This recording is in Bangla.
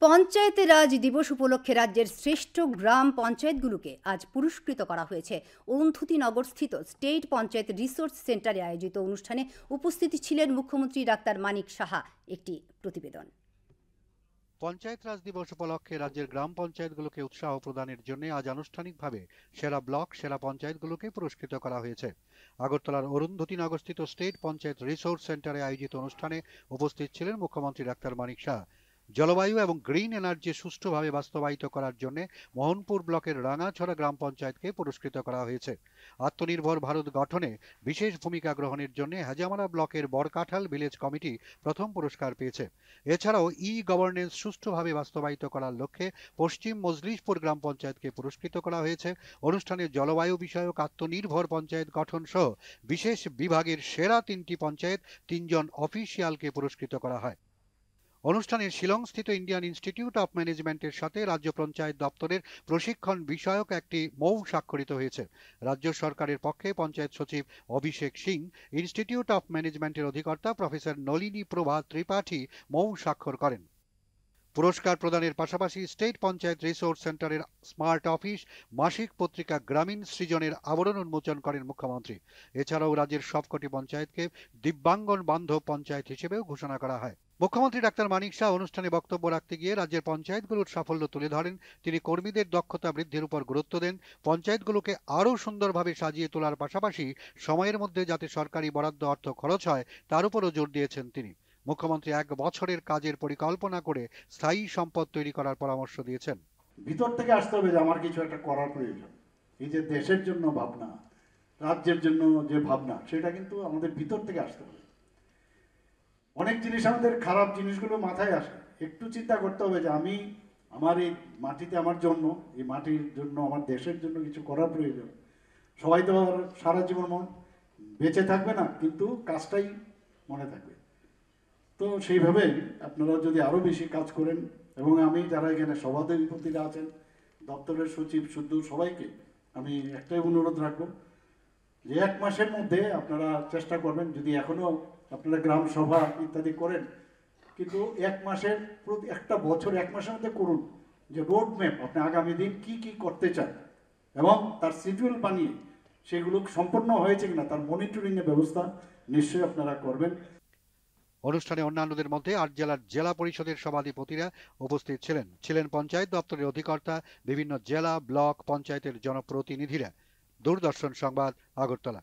পঞ্চায়েতে রাজ দিবস উপলক্ষে রাজ্যের শ্রেষ্ঠ গ্রাম পঞ্চায়েতগুলোকে আজ পুরস্কৃত করা হয়েছে। অরুন্ধতী নগরস্থিত স্টেট পঞ্চায়েত রিসোর্স সেন্টারে আয়োজিত অনুষ্ঠানে উপস্থিত ছিলেন মুখ্যমন্ত্রী ডাক্তার মানিক সাহা। একটি প্রতিবেদন। পঞ্চায়েত রাজ দিবস উপলক্ষে রাজ্যের গ্রাম পঞ্চায়েতগুলোকে উৎসাহ প্রদানের জন্য আজ আনুষ্ঠানিকভাবে সেরা ব্লক সেরা পঞ্চায়েতগুলোকে পুরস্কৃত করা হয়েছে। আগরতলার অরুন্ধতী নগরস্থিত স্টেট পঞ্চায়েত রিসোর্স সেন্টারে আয়োজিত অনুষ্ঠানে উপস্থিত ছিলেন মুখ্যমন্ত্রী ডাক্তার মানিক সাহা। জলবায়ু এবং গ্রিন এনার্জি সুষ্ঠুভাবে বাস্তবায়িত করার জন্য মোহনপুর ব্লকের রাঙাছড়া গ্রাম পঞ্চায়েতকে পুরস্কৃত করা হয়েছে। আত্মনির্ভর ভারত গঠনে বিশেষ ভূমিকা গ্রহণের জন্য হাজামারা ব্লকের বরকাঠাল ভিলেজ কমিটি প্রথম পুরস্কার পেয়েছে। এছাড়াও ই গভর্নেন্স সুষ্ঠুভাবে বাস্তবায়িত করার লক্ষ্যে পশ্চিম মজলিশপুর গ্রাম পঞ্চায়েতকে পুরস্কৃত করা হয়েছে। অনুষ্ঠানে জলবায়ু বিষয়ক আত্মনির্ভর পঞ্চায়েত গঠন সহ বিশেষ বিভাগের সেরা 3টি পঞ্চায়েত 3জন অফিসিয়ালকে পুরস্কৃত করা হয়। অনুষ্ঠানে শিলংস্থিত ইন্ডিয়ান ইনস্টিটিউট অফ ম্যানেজমেন্টের সাথে রাজ্য পঞ্চায়েত দপ্তরের প্রশিক্ষণ বিষয়ক একটি মৌ স্বাক্ষরিত হয়েছে। রাজ্য সরকারের পক্ষে পঞ্চায়েত সচিব অভিষেক সিং, ইনস্টিটিউট অফ ম্যানেজমেন্টের অধিকর্তা প্রফেসর নলিনী প্রভা ত্রিপাঠী মৌ স্বাক্ষর করেন। পুরস্কার প্রদানের পাশাপাশি স্টেট পঞ্চায়েত রিসোর্স সেন্টারের স্মার্ট অফিস মাসিক পত্রিকা গ্রামীণ সৃজনের আবরণ উন্মোচন করেন মুখ্যমন্ত্রী। এছাড়াও রাজ্যের সবকটি পঞ্চায়েতকে দিব্যাঙ্গন বান্ধব পঞ্চায়েত হিসেবেও ঘোষণা করা হয়। মুখ্যমন্ত্রী ডাক্তার মানিক সাহা অনুষ্ঠানে বক্তব্য রাখতে গিয়ে রাজ্যের পঞ্চায়েতগুলোর সাফল্য তুলে ধরেন। তিনি কর্মীদের দক্ষতা বৃদ্ধির উপর গুরুত্ব দেন। পঞ্চায়েতগুলোকে আরও সুন্দরভাবে সাজিয়ে তোলার পাশাপাশি সময়ের মধ্যে যাতে সরকারি বরাদ্দ অর্থ খরচ হয় তার উপরও জোর দিয়েছেন তিনি। মুখ্যমন্ত্রী 1 বছরের কাজের পরিকল্পনা করে স্থায়ী সম্পদ তৈরি করার পরামর্শ দিয়েছেন। ভিতর থেকে আসতে হবে যে আমার কিছু একটা করার প্রয়োজন। এই যে দেশের জন্য ভাবনা, রাজ্যের জন্য যে ভাবনা, সেটা কিন্তু আমাদের ভিতর থেকে আসতে হবে। অনেক জিনিস আমাদের খারাপ জিনিসগুলো মাথায় আসে, একটু চিন্তা করতে হবে যে আমি আমার এই মাটিতে আমার জন্য, এই মাটির জন্য, আমার দেশের জন্য কিছু করার প্রয়োজন। সবাই তো আর সারা জীবন বেঁচে থাকবে না, কিন্তু কাজটাই মনে থাকবে। তো সেইভাবে আপনারা যদি আরও বেশি কাজ করেন, এবং আমি যারা এখানে সভাধিপতিরা আছেন, দপ্তরের সচিব শুদ্ধ সবাইকে আমি একটাই অনুরোধ রাখবো যে 1 মাসের মধ্যে আপনারা চেষ্টা করবেন, যদি এখনো আপনারা গ্রাম সভা ইত্যাদি করেন, কিন্তু 1 মাসের একটা বছর 1 মাসের মধ্যে করুন যে রোড ম্যাপ আপনি আগামী দিন কি কি করতে চান, এবং তার শিডিউল বানিয়ে সেগুলো সম্পন্ন হয়েছে কিনা তার মনিটরিংয়ের ব্যবস্থা নিশ্চয়ই আপনারা করবেন। অনুষ্ঠানে অন্যান্যদের মধ্যে 8 জেলার জেলা পরিষদের সভাধিপতিরা উপস্থিত ছিলেন পঞ্চায়েত দপ্তরের অধিকর্তা, বিভিন্ন জেলা ব্লক পঞ্চায়েতের জনপ্রতিনিধিরা। দূরদর্শন সংবাদ, আগরতলা।